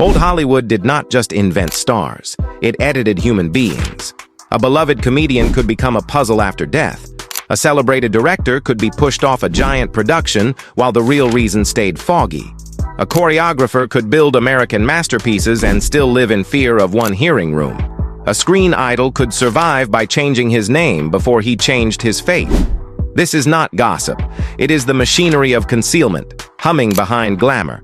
Old Hollywood did not just invent stars, it edited human beings. A beloved comedian could become a puzzle after death. A celebrated director could be pushed off a giant production while the real reason stayed foggy. A choreographer could build American masterpieces and still live in fear of one hearing room. A screen idol could survive by changing his name before he changed his fate. This is not gossip. It is the machinery of concealment, humming behind glamour.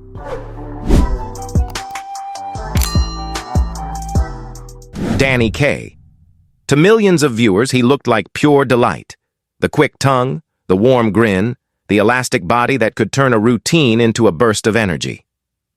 Kaye. To millions of viewers, he looked like pure delight. The quick tongue, the warm grin, the elastic body that could turn a routine into a burst of energy.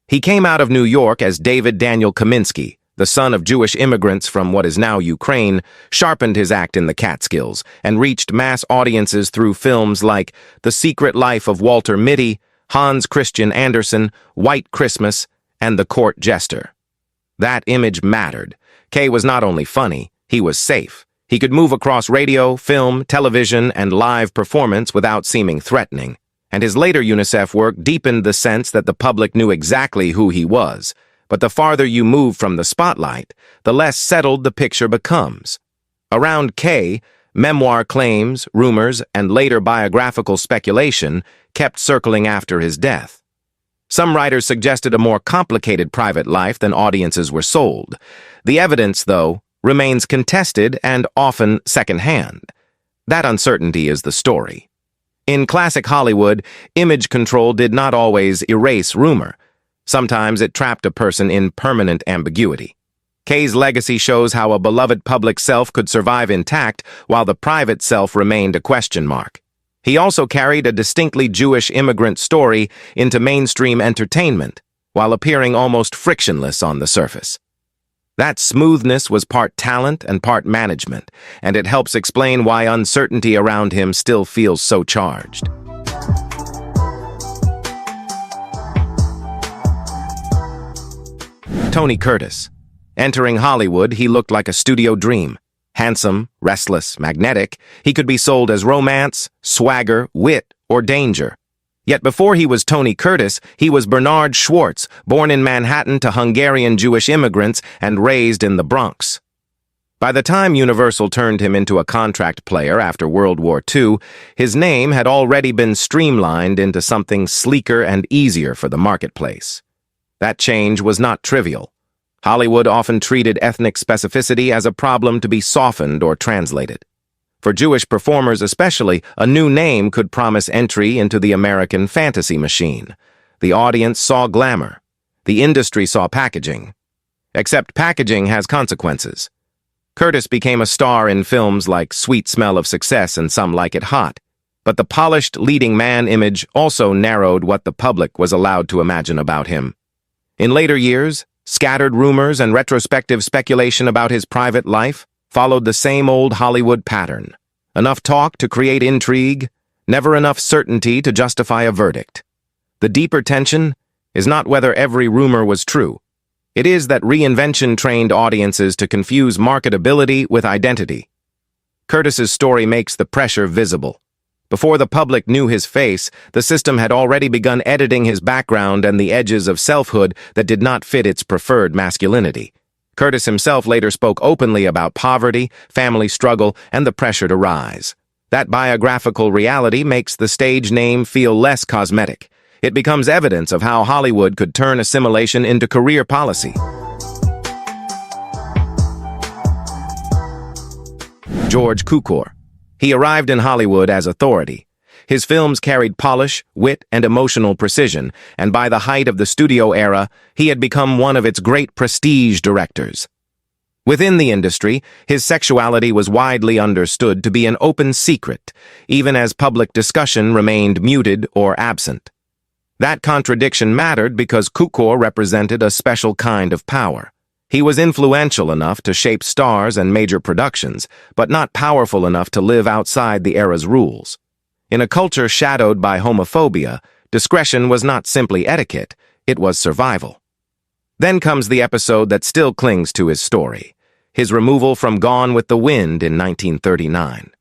He came out of New York as David Daniel Kaminsky, the son of Jewish immigrants from what is now Ukraine, sharpened his act in the Catskills and reached mass audiences through films like The Secret Life of Walter Mitty, Hans Christian Andersen, White Christmas, and The Court Jester. That image mattered. Kaye was not only funny, he was safe. He could move across radio, film, television, and live performance without seeming threatening. And his later UNICEF work deepened the sense that the public knew exactly who he was. But the farther you move from the spotlight, the less settled the picture becomes. Around Kaye, memoir claims, rumors, and later biographical speculation kept circling after his death. Some writers suggested a more complicated private life than audiences were sold. The evidence, though, remains contested and often secondhand. That uncertainty is the story. In classic Hollywood, image control did not always erase rumor. Sometimes it trapped a person in permanent ambiguity. Kaye's legacy shows how a beloved public self could survive intact while the private self remained a question mark. He also carried a distinctly Jewish immigrant story into mainstream entertainment, while appearing almost frictionless on the surface. That smoothness was part talent and part management, and it helps explain why uncertainty around him still feels so charged. Tony Curtis. Entering Hollywood, he looked like a studio dream. Handsome, restless, magnetic, he could be sold as romance, swagger, wit, or danger. Yet before he was Tony Curtis, he was Bernard Schwartz, born in Manhattan to Hungarian Jewish immigrants and raised in the Bronx. By the time Universal turned him into a contract player after World War II, his name had already been streamlined into something sleeker and easier for the marketplace. That change was not trivial. Hollywood often treated ethnic specificity as a problem to be softened or translated. For Jewish performers especially, a new name could promise entry into the American fantasy machine. The audience saw glamour. The industry saw packaging. Except packaging has consequences. Curtis became a star in films like Sweet Smell of Success and Some Like It Hot. But the polished leading man image also narrowed what the public was allowed to imagine about him. In later years, scattered rumors and retrospective speculation about his private life followed the same old Hollywood pattern. Enough talk to create intrigue, never enough certainty to justify a verdict. The deeper tension is not whether every rumor was true. It is that reinvention trained audiences to confuse marketability with identity. Curtis's story makes the pressure visible. Before the public knew his face, the system had already begun editing his background and the edges of selfhood that did not fit its preferred masculinity. Curtis himself later spoke openly about poverty, family struggle, and the pressure to rise. That biographical reality makes the stage name feel less cosmetic. It becomes evidence of how Hollywood could turn assimilation into career policy. George Cukor. He arrived in Hollywood as authority. His films carried polish, wit, and emotional precision, and by the height of the studio era, he had become one of its great prestige directors. Within the industry, his sexuality was widely understood to be an open secret, even as public discussion remained muted or absent. That contradiction mattered because Cukor represented a special kind of power. He was influential enough to shape stars and major productions, but not powerful enough to live outside the era's rules. In a culture shadowed by homophobia, discretion was not simply etiquette, it was survival. Then comes the episode that still clings to his story, his removal from Gone with the Wind in 1939.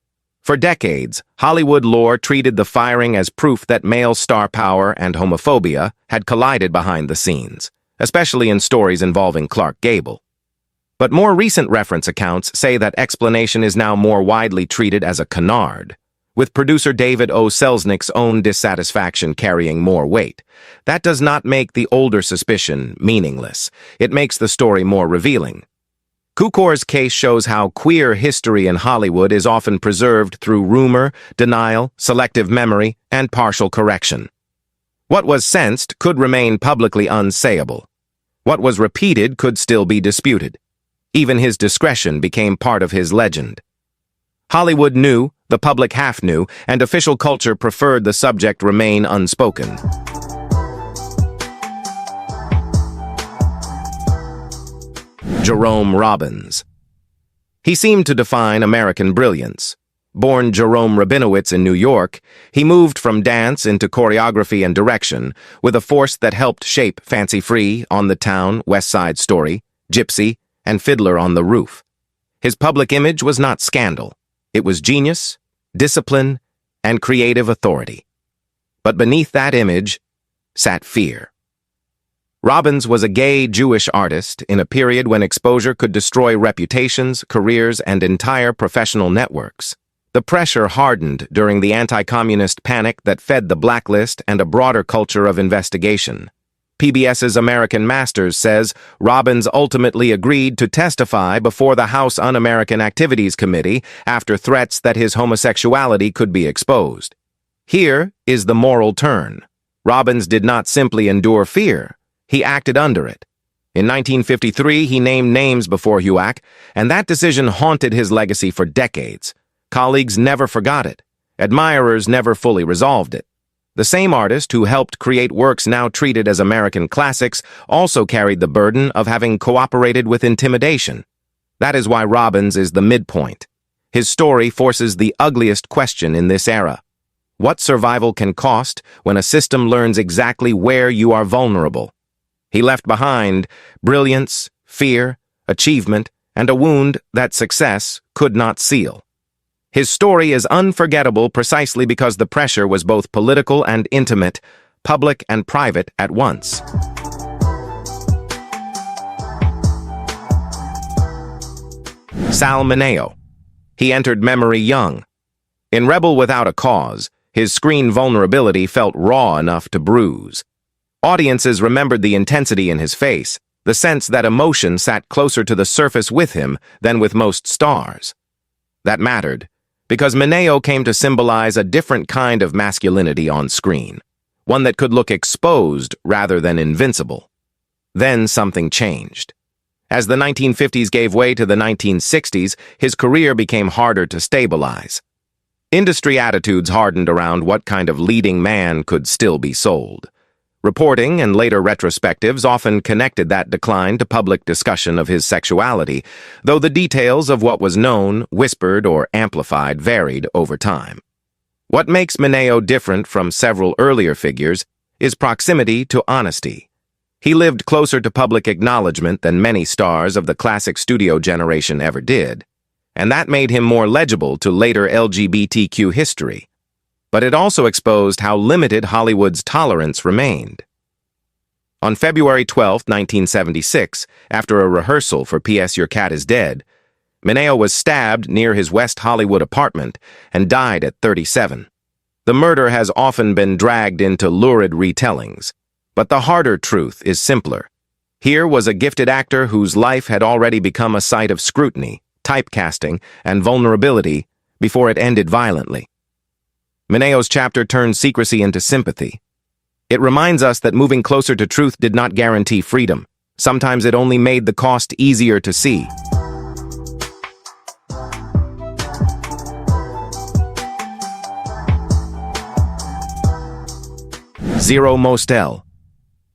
For decades, Hollywood lore treated the firing as proof that male star power and homophobia had collided behind the scenes. especially in stories involving Clark Gable. But more recent reference accounts say that explanation is now more widely treated as a canard, with producer David O. Selznick's own dissatisfaction carrying more weight. That does not make the older suspicion meaningless. It makes the story more revealing. Cukor's case shows how queer history in Hollywood is often preserved through rumor, denial, selective memory, and partial correction. What was sensed could remain publicly unsayable. What was repeated could still be disputed. Even his discretion became part of his legend. Hollywood knew, the public half knew, and official culture preferred the subject remain unspoken. Jerome Robbins. He seemed to define American brilliance. Born Jerome Rabinowitz in New York, he moved from dance into choreography and direction with a force that helped shape Fancy Free, On the Town, West Side Story, Gypsy, and Fiddler on the Roof. His public image was not scandal. It was genius, discipline, and creative authority. But beneath that image sat fear. Robbins was a gay Jewish artist in a period when exposure could destroy reputations, careers, and entire professional networks. The pressure hardened during the anti-communist panic that fed the blacklist and a broader culture of investigation. PBS's American Masters says Robbins ultimately agreed to testify before the House Un-American Activities Committee after threats that his homosexuality could be exposed. Here is the moral turn. Robbins did not simply endure fear. He acted under it. In 1953, he named names before HUAC, and that decision haunted his legacy for decades. Colleagues never forgot it. Admirers never fully resolved it. The same artist who helped create works now treated as American classics also carried the burden of having cooperated with intimidation. That is why Robbins is the midpoint. His story forces the ugliest question in this era. What survival can cost when a system learns exactly where you are vulnerable? He left behind brilliance, fear, achievement, and a wound that success could not seal. His story is unforgettable precisely because the pressure was both political and intimate, public and private at once. Sal Mineo. He entered memory young. In Rebel Without a Cause, his screen vulnerability felt raw enough to bruise. Audiences remembered the intensity in his face, the sense that emotion sat closer to the surface with him than with most stars. That mattered, because Mineo came to symbolize a different kind of masculinity on screen, one that could look exposed rather than invincible. Then something changed. As the 1950s gave way to the 1960s, his career became harder to stabilize. Industry attitudes hardened around what kind of leading man could still be sold. Reporting and later retrospectives often connected that decline to public discussion of his sexuality, though the details of what was known, whispered, or amplified varied over time. What makes Mineo different from several earlier figures is proximity to honesty. He lived closer to public acknowledgement than many stars of the classic studio generation ever did, and that made him more legible to later LGBTQ history. But it also exposed how limited Hollywood's tolerance remained. On February 12, 1976, after a rehearsal for P.S. Your Cat is Dead, Mineo was stabbed near his West Hollywood apartment and died at 37. The murder has often been dragged into lurid retellings, but the harder truth is simpler. Here was a gifted actor whose life had already become a site of scrutiny, typecasting, and vulnerability before it ended violently. Mineo's chapter turned secrecy into sympathy. It reminds us that moving closer to truth did not guarantee freedom. Sometimes it only made the cost easier to see. Zero Mostel.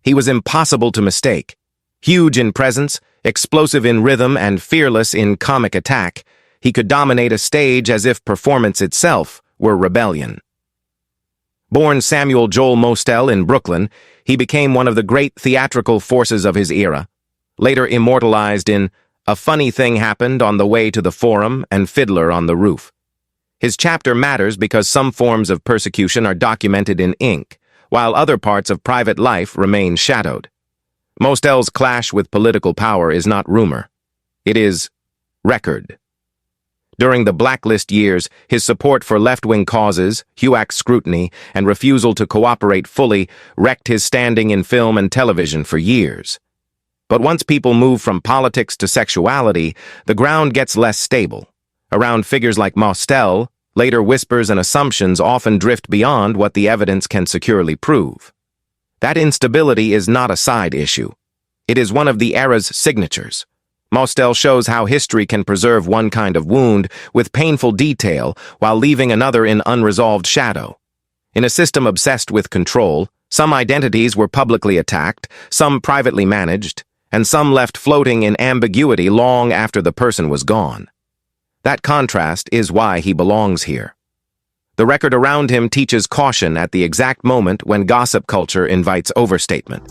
He was impossible to mistake. Huge in presence, explosive in rhythm, and fearless in comic attack, he could dominate a stage as if performance itself were rebellion. Born Samuel Joel Mostel in Brooklyn, he became one of the great theatrical forces of his era, later immortalized in A Funny Thing Happened on the Way to the Forum and Fiddler on the Roof. His chapter matters because some forms of persecution are documented in ink, while other parts of private life remain shadowed. Mostel's clash with political power is not rumor. It is record. During the blacklist years, his support for left-wing causes, HUAC scrutiny, and refusal to cooperate fully wrecked his standing in film and television for years. But once people move from politics to sexuality, the ground gets less stable. Around figures like Mostel, later whispers and assumptions often drift beyond what the evidence can securely prove. That instability is not a side issue. It is one of the era's signatures. Mostel shows how history can preserve one kind of wound with painful detail while leaving another in unresolved shadow. In a system obsessed with control, some identities were publicly attacked, some privately managed, and some left floating in ambiguity long after the person was gone. That contrast is why he belongs here. The record around him teaches caution at the exact moment when gossip culture invites overstatement.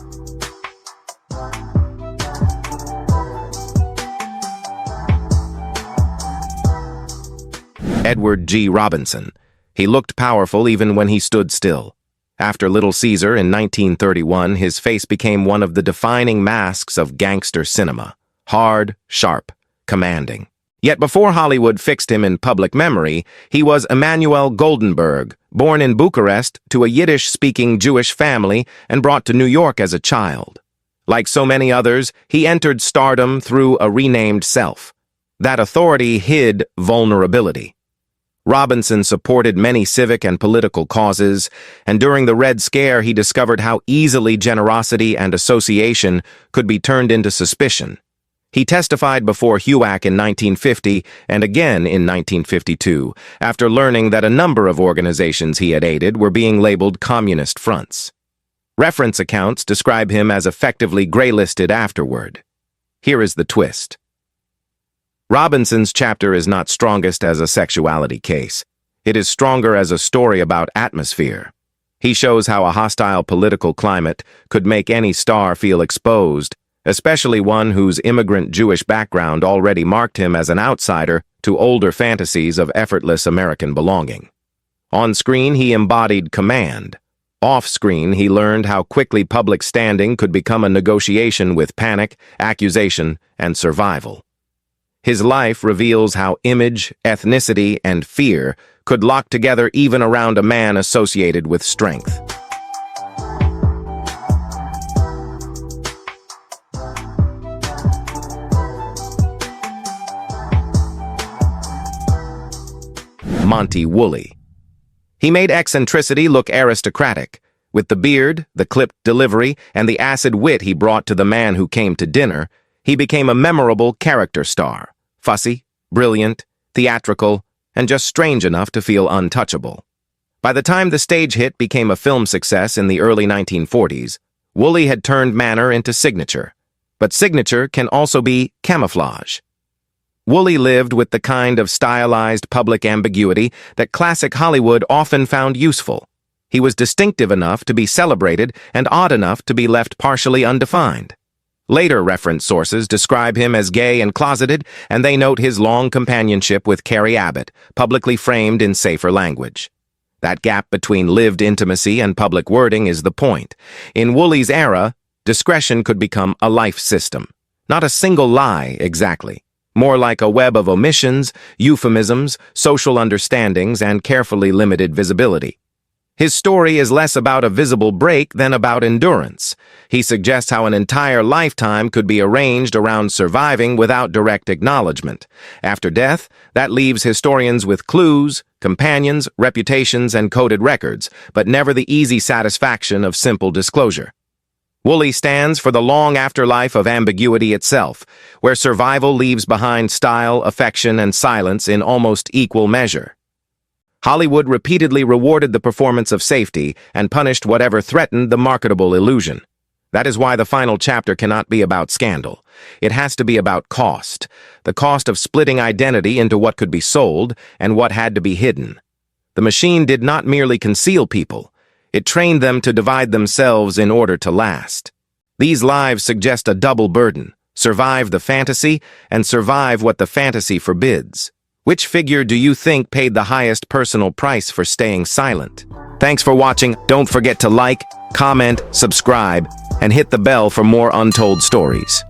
Edward G. Robinson. He looked powerful even when he stood still. After Little Caesar in 1931, his face became one of the defining masks of gangster cinema. Hard, sharp, commanding. Yet before Hollywood fixed him in public memory, he was Emanuel Goldenberg, born in Bucharest to a Yiddish-speaking Jewish family and brought to New York as a child. Like so many others, he entered stardom through a renamed self. That authority hid vulnerability. Robinson supported many civic and political causes, and during the Red Scare he discovered how easily generosity and association could be turned into suspicion. He testified before HUAC in 1950 and again in 1952, after learning that a number of organizations he had aided were being labeled communist fronts. Reference accounts describe him as effectively graylisted afterward. Here is the twist. Robinson's chapter is not strongest as a sexuality case. It is stronger as a story about atmosphere. He shows how a hostile political climate could make any star feel exposed, especially one whose immigrant Jewish background already marked him as an outsider to older fantasies of effortless American belonging. On screen, he embodied command. Off-screen, he learned how quickly public standing could become a negotiation with panic, accusation, and survival. His life reveals how image, ethnicity, and fear could lock together even around a man associated with strength. Monty Woolley. He made eccentricity look aristocratic. With the beard, the clipped delivery, and the acid wit he brought to the man who came to dinner, he became a memorable character star, fussy, brilliant, theatrical, and just strange enough to feel untouchable. By the time the stage hit became a film success in the early 1940s, Woolley had turned manner into signature. But signature can also be camouflage. Woolley lived with the kind of stylized public ambiguity that classic Hollywood often found useful. He was distinctive enough to be celebrated and odd enough to be left partially undefined. Later reference sources describe him as gay and closeted, and they note his long companionship with Carrie Abbott, publicly framed in safer language. That gap between lived intimacy and public wording is the point. In Woolley's era, discretion could become a life system. Not a single lie, exactly. More like a web of omissions, euphemisms, social understandings, and carefully limited visibility. His story is less about a visible break than about endurance. He suggests how an entire lifetime could be arranged around surviving without direct acknowledgement. After death, that leaves historians with clues, companions, reputations, and coded records, but never the easy satisfaction of simple disclosure. Woolley stands for the long afterlife of ambiguity itself, where survival leaves behind style, affection, and silence in almost equal measure. Hollywood repeatedly rewarded the performance of safety and punished whatever threatened the marketable illusion. That is why the final chapter cannot be about scandal. It has to be about cost, the cost of splitting identity into what could be sold and what had to be hidden. The machine did not merely conceal people. It trained them to divide themselves in order to last. These lives suggest a double burden: survive the fantasy and survive what the fantasy forbids. Which figure do you think paid the highest personal price for staying silent? Thanks for watching. Don't forget to like, comment, subscribe, and hit the bell for more untold stories.